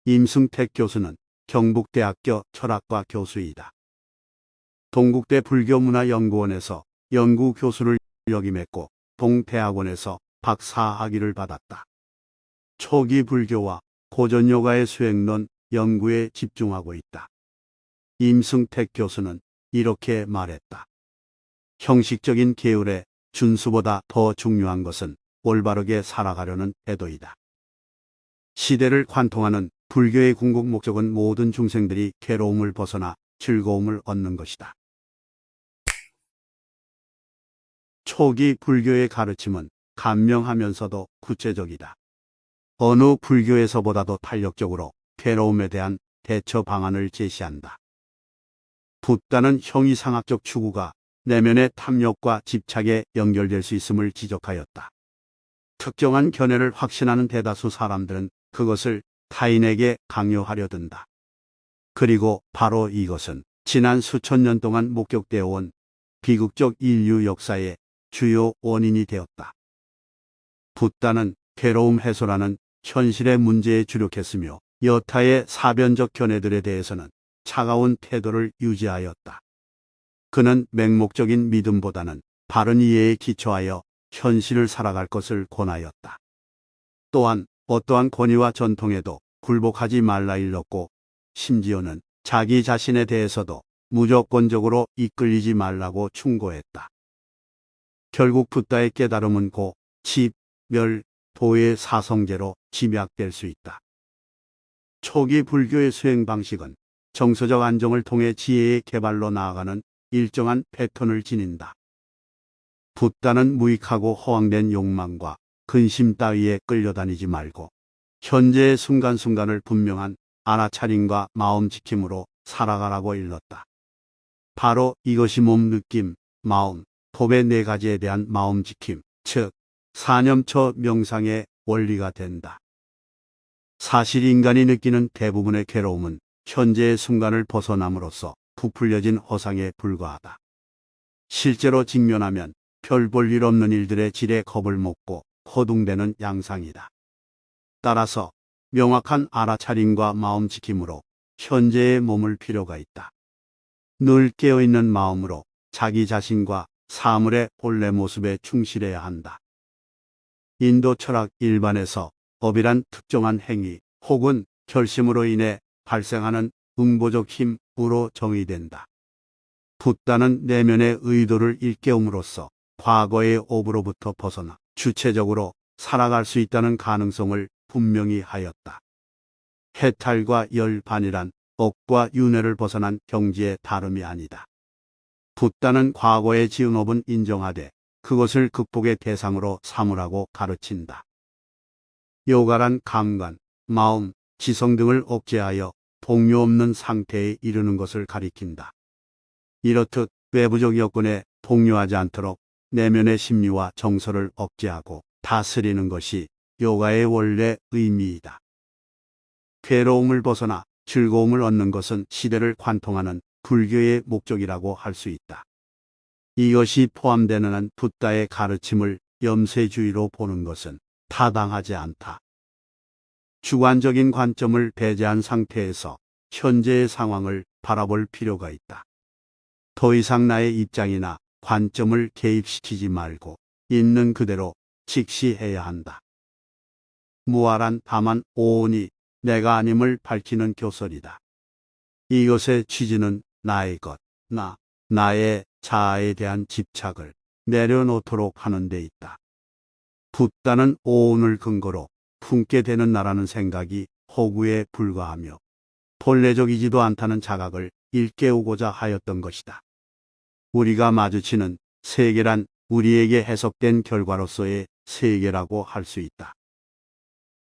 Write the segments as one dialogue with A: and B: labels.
A: 임승택 교수는 경북대학교 철학과 교수이다. 동국대 불교문화연구원에서 연구교수를 역임했고 동대학원에서 박사학위를 받았다. 초기 불교와 고전요가의 수행론 연구에 집중하고 있다. 임승택 교수는 이렇게 말했다. 형식적인 계율의 준수보다 더 중요한 것은 올바르게 살아가려는 태도이다. 시대를 관통하는 불교의 궁극 목적은 모든 중생들이 괴로움을 벗어나 즐거움을 얻는 것이다. 초기 불교의 가르침은 간명하면서도 구체적이다. 어느 불교에서보다도 탄력적으로 괴로움에 대한 대처 방안을 제시한다. 붓다는 형이상학적 추구가 내면의 탐욕과 집착에 연결될 수 있음을 지적하였다. 특정한 견해를 확신하는 대다수 사람들은 그것을 타인에게 강요하려 든다. 그리고 바로 이것은 지난 수천 년 동안 목격되어 온 비극적 인류 역사의 주요 원인이 되었다. 붓다는 괴로움 해소라는 현실의 문제에 주력했으며 여타의 사변적 견해들에 대해서는 차가운 태도를 유지하였다. 그는 맹목적인 믿음보다는 바른 이해에 기초하여 현실을 살아갈 것을 권하였다. 또한 어떠한 권위와 전통에도 굴복하지 말라 일렀고 심지어는 자기 자신에 대해서도 무조건적으로 이끌리지 말라고 충고했다. 결국 붓다의 깨달음은 고, 집, 멸, 도의 사성제로 짐약될 수 있다. 초기 불교의 수행 방식은 정서적 안정을 통해 지혜의 개발로 나아가는 일정한 패턴을 지닌다. 붓다는 무익하고 허황된 욕망과 근심 따위에 끌려다니지 말고 현재의 순간순간을 분명한 알아차림과 마음 지킴으로 살아가라고 일렀다. 바로 이것이 몸, 느낌, 마음, 법의 네 가지에 대한 마음 지킴, 즉 사념처 명상의 원리가 된다. 사실 인간이 느끼는 대부분의 괴로움은 현재의 순간을 벗어남으로써 부풀려진 허상에 불과하다. 실제로 직면하면 별 볼 일 없는 일들의 질에 겁을 먹고 허둥대는 양상이다. 따라서 명확한 알아차림과 마음 지킴으로 현재에 머물 필요가 있다. 늘 깨어있는 마음으로 자기 자신과 사물의 본래 모습에 충실해야 한다. 인도 철학 일반에서 업이란 특정한 행위 혹은 결심으로 인해 발생하는 응보적 힘으로 정의된다. 붓다는 내면의 의도를 일깨움으로써 과거의 업으로부터 벗어나 주체적으로 살아갈 수 있다는 가능성을 분명히 하였다. 해탈과 열반이란 억과 윤회를 벗어난 경지의 다름이 아니다. 붓다는 과거의 지은 업은 인정하되 그것을 극복의 대상으로 삼으라고 가르친다. 요가란 감관, 마음, 지성 등을 억제하여 동요 없는 상태에 이르는 것을 가리킨다. 이렇듯 외부적 여건에 동요하지 않도록 내면의 심리와 정서를 억제하고 다스리는 것이 요가의 원래 의미이다. 괴로움을 벗어나 즐거움을 얻는 것은 시대를 관통하는 불교의 목적이라고 할 수 있다. 이것이 포함되는 한 붓다의 가르침을 염세주의로 보는 것은 타당하지 않다. 주관적인 관점을 배제한 상태에서 현재의 상황을 바라볼 필요가 있다. 더 이상 나의 입장이나 관점을 개입시키지 말고 있는 그대로 직시해야 한다. 무아란 다만 오온이 내가 아님을 밝히는 교설이다. 이것의 취지는 나의 것, 나의 자아에 대한 집착을 내려놓도록 하는 데 있다. 붓다는 오온을 근거로 품게 되는 나라는 생각이 허구에 불과하며 본래적이지도 않다는 자각을 일깨우고자 하였던 것이다. 우리가 마주치는 세계란 우리에게 해석된 결과로서의 세계라고 할 수 있다.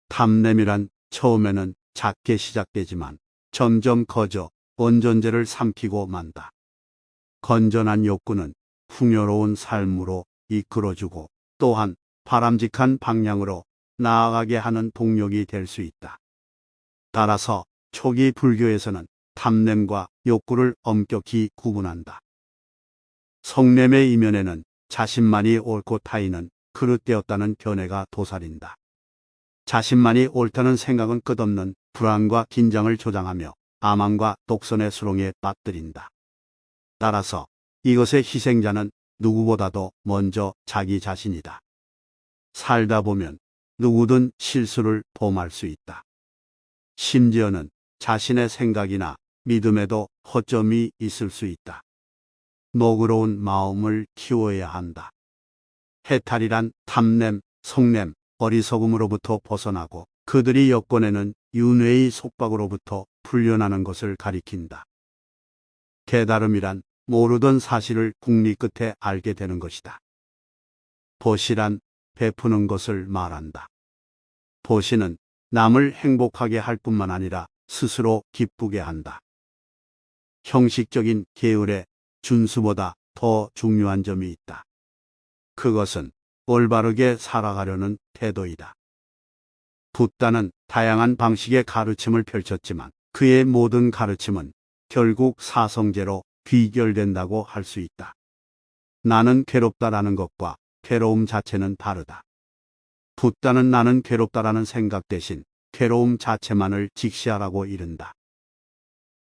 A: 탐냄이란 처음에는 작게 시작되지만 점점 커져 원전제를 삼키고 만다. 건전한 욕구는 풍요로운 삶으로 이끌어주고 또한 바람직한 방향으로 나아가게 하는 동력이 될 수 있다. 따라서 초기 불교에서는 탐냄과 욕구를 엄격히 구분한다. 성냄의 이면에는 자신만이 옳고 타인은 그릇되었다는 견해가 도사린다. 자신만이 옳다는 생각은 끝없는 불안과 긴장을 조장하며 암암과 독선의 수렁에 빠뜨린다. 따라서 이것의 희생자는 누구보다도 먼저 자기 자신이다. 살다 보면 누구든 실수를 범할 수 있다. 심지어는 자신의 생각이나 믿음에도 허점이 있을 수 있다. 너그러운 마음을 키워야 한다. 해탈이란 탐냄, 속냄, 어리석음으로부터 벗어나고 그들이 엿보내는 윤회의 속박으로부터 풀려나는 것을 가리킨다. 깨달음이란 모르던 사실을 궁리 끝에 알게 되는 것이다. 보시란 베푸는 것을 말한다. 보시는 남을 행복하게 할 뿐만 아니라 스스로 기쁘게 한다. 형식적인 계율의 준수보다 더 중요한 점이 있다. 그것은 올바르게 살아가려는 태도이다. 붓다는 다양한 방식의 가르침을 펼쳤지만 그의 모든 가르침은 결국 사성제로 귀결된다고 할 수 있다. 나는 괴롭다라는 것과 괴로움 자체는 다르다. 붓다는 나는 괴롭다라는 생각 대신 괴로움 자체만을 직시하라고 이른다.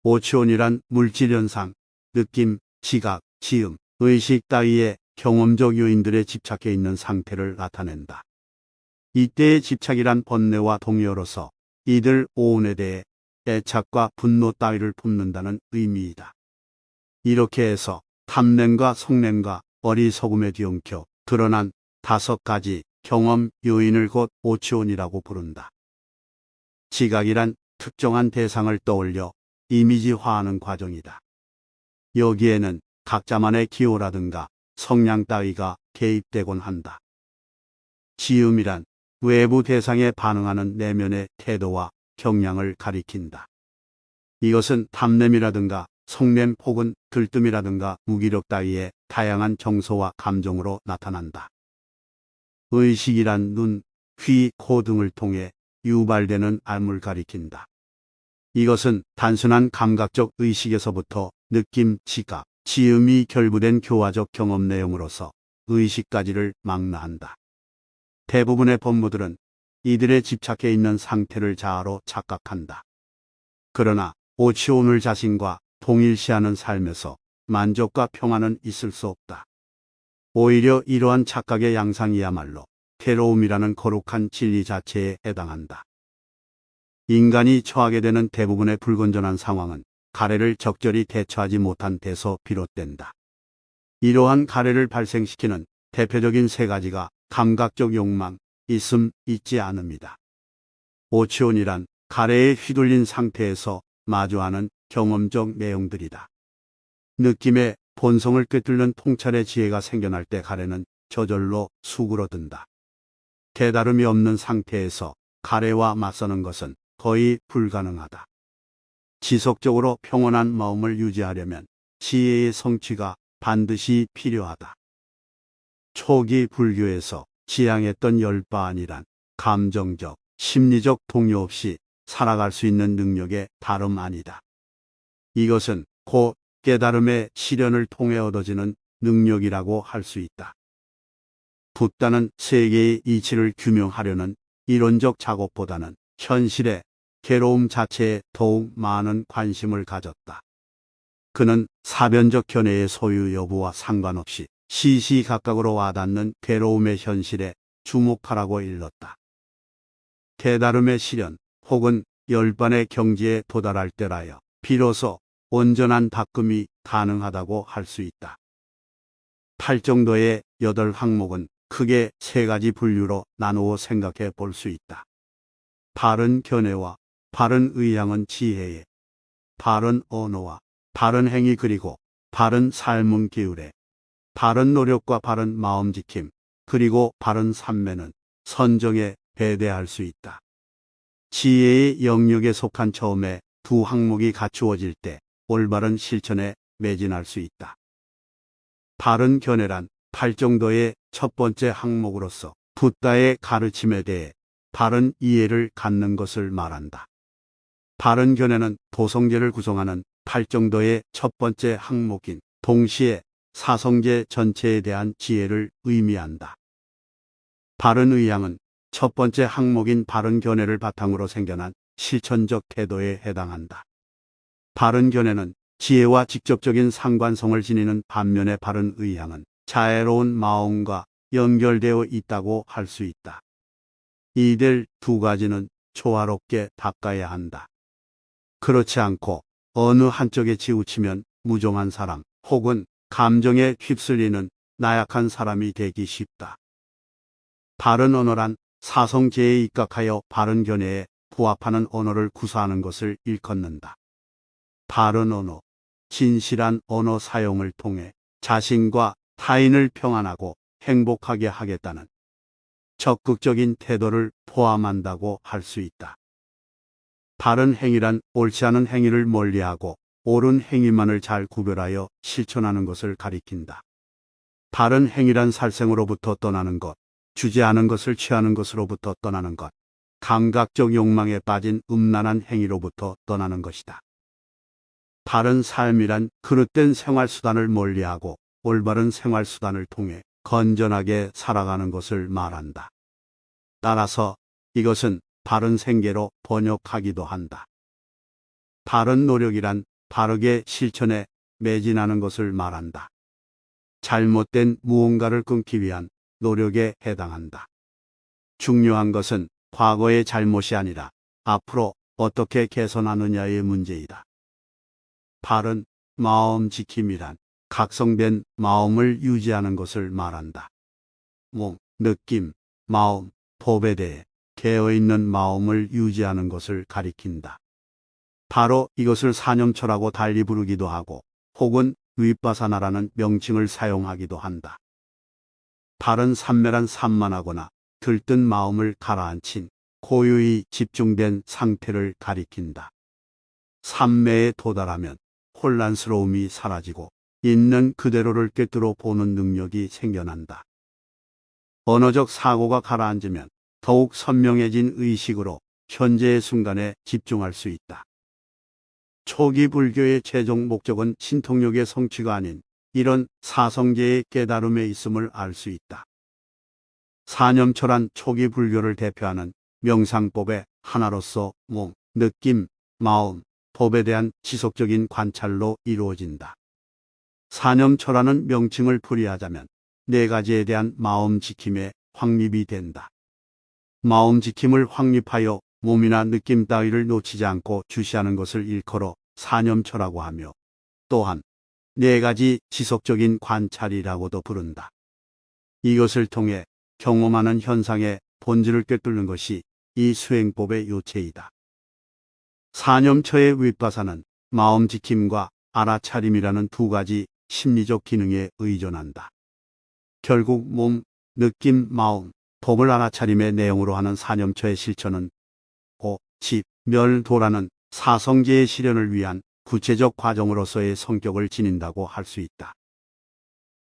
A: 오치온이란 물질현상, 느낌, 시각, 지음, 의식 따위의 경험적 요인들에 집착해 있는 상태를 나타낸다. 이때의 집착이란 번뇌와 동요로서 이들 오온에 대해 애착과 분노 따위를 품는다는 의미이다. 이렇게 해서 탐냄과 속냄과 어리석음에 뒤엉켜 드러난 5가지 경험 요인을 곧 오치온이라고 부른다. 지각이란 특정한 대상을 떠올려 이미지화하는 과정이다. 여기에는 각자만의 기호라든가 성향 따위가 개입되곤 한다. 지음이란 외부 대상에 반응하는 내면의 태도와 경향을 가리킨다. 이것은 탐냄이라든가 속냄 혹은 들뜸이라든가 무기력 따위의 다양한 정서와 감정으로 나타난다. 의식이란 눈, 귀, 코 등을 통해 유발되는 암을 가리킨다. 이것은 단순한 감각적 의식에서부터 느낌, 지각, 지음이 결부된 교화적 경험 내용으로서 의식까지를 망라한다. 대부분의 법무들은 이들에 집착해 있는 상태를 자아로 착각한다. 그러나 오치온을 자신과 동일시하는 삶에서 만족과 평안은 있을 수 없다. 오히려 이러한 착각의 양상이야말로 괴로움이라는 거룩한 진리 자체에 해당한다. 인간이 처하게 되는 대부분의 불건전한 상황은 가래를 적절히 대처하지 못한 데서 비롯된다. 이러한 가래를 발생시키는 대표적인 3가지가 감각적 욕망, 있음, 있지 않음이다. 오치온이란 가래에 휘둘린 상태에서 마주하는 경험적 내용들이다. 느낌의 본성을 꿰뚫는 통찰의 지혜가 생겨날 때 가래는 저절로 수그러든다. 깨달음이 없는 상태에서 가래와 맞서는 것은 거의 불가능하다. 지속적으로 평온한 마음을 유지하려면 지혜의 성취가 반드시 필요하다. 초기 불교에서 지향했던 열반이란 감정적, 심리적 동요 없이 살아갈 수 있는 능력의 다름 아니다. 이것은 곧 깨달음의 실현을 통해 얻어지는 능력이라고 할 수 있다. 붓다는 세계의 이치를 규명하려는 이론적 작업보다는 현실의 괴로움 자체에 더욱 많은 관심을 가졌다. 그는 사변적 견해의 소유 여부와 상관없이 시시각각으로 와닿는 괴로움의 현실에 주목하라고 일렀다. 깨달음의 실현 혹은 열반의 경지에 도달할 때라여 비로소 온전한 바꿈이 가능하다고 할 수 있다. 팔정도의 8항목은 크게 3가지 분류로 나누어 생각해 볼 수 있다. 바른 견해와 바른 의향은 지혜에, 바른 언어와 바른 행위 그리고 바른 삶은 기울에, 바른 노력과 바른 마음지킴 그리고 바른 삼매는 선정에 배대할 수 있다. 지혜의 영역에 속한 처음에 2항목이 갖추어질 때 올바른 실천에 매진할 수 있다. 바른 견해란 팔정도의 첫 번째 항목으로서 붓다의 가르침에 대해 바른 이해를 갖는 것을 말한다. 바른 견해는 도성제를 구성하는 팔정도의 첫 번째 항목인 동시에 사성제 전체에 대한 지혜를 의미한다. 바른 의향은 첫 번째 항목인 바른 견해를 바탕으로 생겨난 실천적 태도에 해당한다. 바른 견해는 지혜와 직접적인 상관성을 지니는 반면에 바른 의향은 자애로운 마음과 연결되어 있다고 할 수 있다. 이들 두 가지는 조화롭게 닦아야 한다. 그렇지 않고 어느 한쪽에 치우치면 무정한 사람 혹은 감정에 휩쓸리는 나약한 사람이 되기 쉽다. 바른 언어란 사성제에 입각하여 바른 견해에 부합하는 언어를 구사하는 것을 일컫는다. 바른 언어, 진실한 언어 사용을 통해 자신과 타인을 평안하고 행복하게 하겠다는 적극적인 태도를 포함한다고 할 수 있다. 바른 행위란 옳지 않은 행위를 멀리하고 옳은 행위만을 잘 구별하여 실천하는 것을 가리킨다. 바른 행위란 살생으로부터 떠나는 것, 주지 않은 것을 취하는 것으로부터 떠나는 것, 감각적 욕망에 빠진 음란한 행위로부터 떠나는 것이다. 바른 삶이란 그릇된 생활수단을 멀리하고 올바른 생활수단을 통해 건전하게 살아가는 것을 말한다. 따라서 이것은 바른 생계로 번역하기도 한다. 바른 노력이란 바르게 실천에 매진하는 것을 말한다. 잘못된 무언가를 끊기 위한 노력에 해당한다. 중요한 것은 과거의 잘못이 아니라 앞으로 어떻게 개선하느냐의 문제이다. 바른 마음 지킴이란 각성된 마음을 유지하는 것을 말한다. 몸, 느낌, 마음, 법에 대해 깨어있는 마음을 유지하는 것을 가리킨다. 바로 이것을 사념처라고 달리 부르기도 하고 혹은 윗바사나라는 명칭을 사용하기도 한다. 바른 산매란 산만하거나 들뜬 마음을 가라앉힌 고요히 집중된 상태를 가리킨다. 산매에 도달하면 혼란스러움이 사라지고 있는 그대로를 꿰뚫어 보는 능력이 생겨난다. 언어적 사고가 가라앉으면 더욱 선명해진 의식으로 현재의 순간에 집중할 수 있다. 초기 불교의 최종 목적은 신통력의 성취가 아닌 이런 사성제의 깨달음에 있음을 알 수 있다. 사념초란 초기 불교를 대표하는 명상법의 하나로서 몸, 느낌, 마음, 법에 대한 지속적인 관찰로 이루어진다. 사념초라는 명칭을 풀이하자면 네 가지에 대한 마음 지킴에 확립이 된다. 마음 지킴을 확립하여 몸이나 느낌 따위를 놓치지 않고 주시하는 것을 일컬어 사념초라고 하며 또한 네 가지 지속적인 관찰이라고도 부른다. 이것을 통해 경험하는 현상의 본질을 꿰뚫는 것이 이 수행법의 요체이다. 사념초의 윗바사는 마음 지킴과 알아차림이라는 두 가지 심리적 기능에 의존한다. 결국 몸, 느낌, 마음, 법을 알아차림의 내용으로 하는 사념초의 실천은 고, 집, 멸, 도라는 사성제의 실현을 위한 구체적 과정으로서의 성격을 지닌다고 할 수 있다.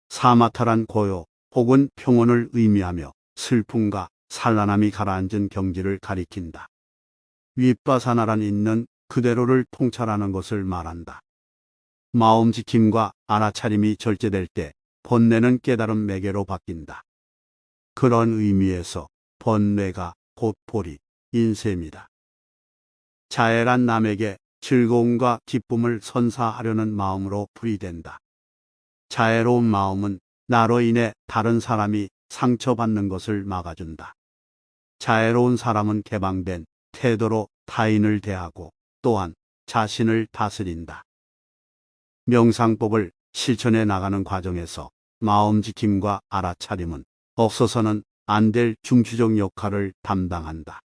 A: 사마타란 고요 혹은 평온을 의미하며 슬픔과 산란함이 가라앉은 경지를 가리킨다. 윗바사나란 있는 그대로를 통찰하는 것을 말한다. 마음 지킴과 알아차림이 절제될 때 번뇌는 깨달음 매개로 바뀐다. 그런 의미에서 번뇌가 곧 보리, 인셈이다. 자애란 남에게 즐거움과 기쁨을 선사하려는 마음으로 풀이된다. 자애로운 마음은 나로 인해 다른 사람이 상처받는 것을 막아준다. 자애로운 사람은 개방된 태도로 타인을 대하고 또한 자신을 다스린다. 명상법을 실천해 나가는 과정에서 마음 지킴과 알아차림은 없어서는 안 될 중추적 역할을 담당한다.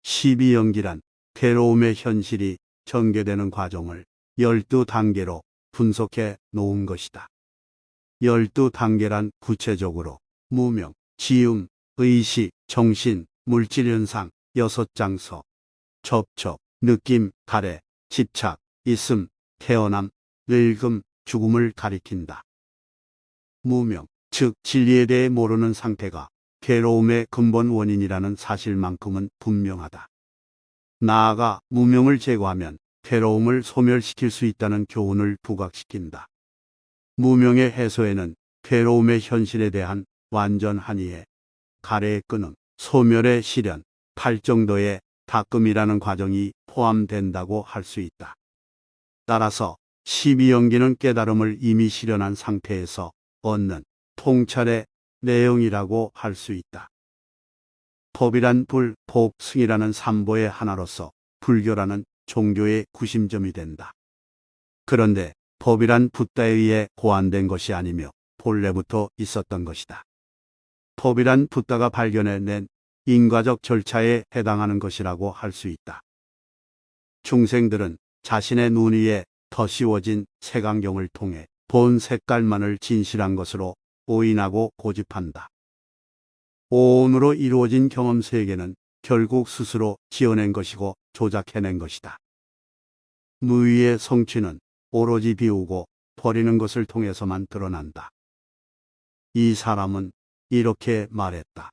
A: 12연기란 괴로움의 현실이 전개되는 과정을 12단계로 분석해 놓은 것이다. 12단계란 구체적으로 무명, 지음, 의식, 정신, 물질현상, 6장서, 접촉, 느낌, 가래, 집착, 있음, 태어남, 늙음, 죽음을 가리킨다. 무명, 즉 진리에 대해 모르는 상태가 괴로움의 근본 원인이라는 사실만큼은 분명하다. 나아가 무명을 제거하면 괴로움을 소멸시킬 수 있다는 교훈을 부각시킨다. 무명의 해소에는 괴로움의 현실에 대한 완전한 이해, 가래의 끊음, 소멸의 실현, 팔 정도의 닦음이라는 과정이 포함된다고 할 수 있다. 따라서 12연기는 깨달음을 이미 실현한 상태에서 얻는 통찰의 내용이라고 할 수 있다. 법이란 불, 복, 승이라는 삼보의 하나로서 불교라는 종교의 구심점이 된다. 그런데 법이란 붓다에 의해 고안된 것이 아니며 본래부터 있었던 것이다. 법이란 붓다가 발견해낸 인과적 절차에 해당하는 것이라고 할 수 있다. 중생들은 자신의 눈 위에 더 씌워진 색안경을 통해 본 색깔만을 진실한 것으로 오인하고 고집한다. 오온으로 이루어진 경험 세계는 결국 스스로 지어낸 것이고 조작해낸 것이다. 무의의 성취는 오로지 비우고 버리는 것을 통해서만 드러난다. 이 사람은 이렇게 말했다.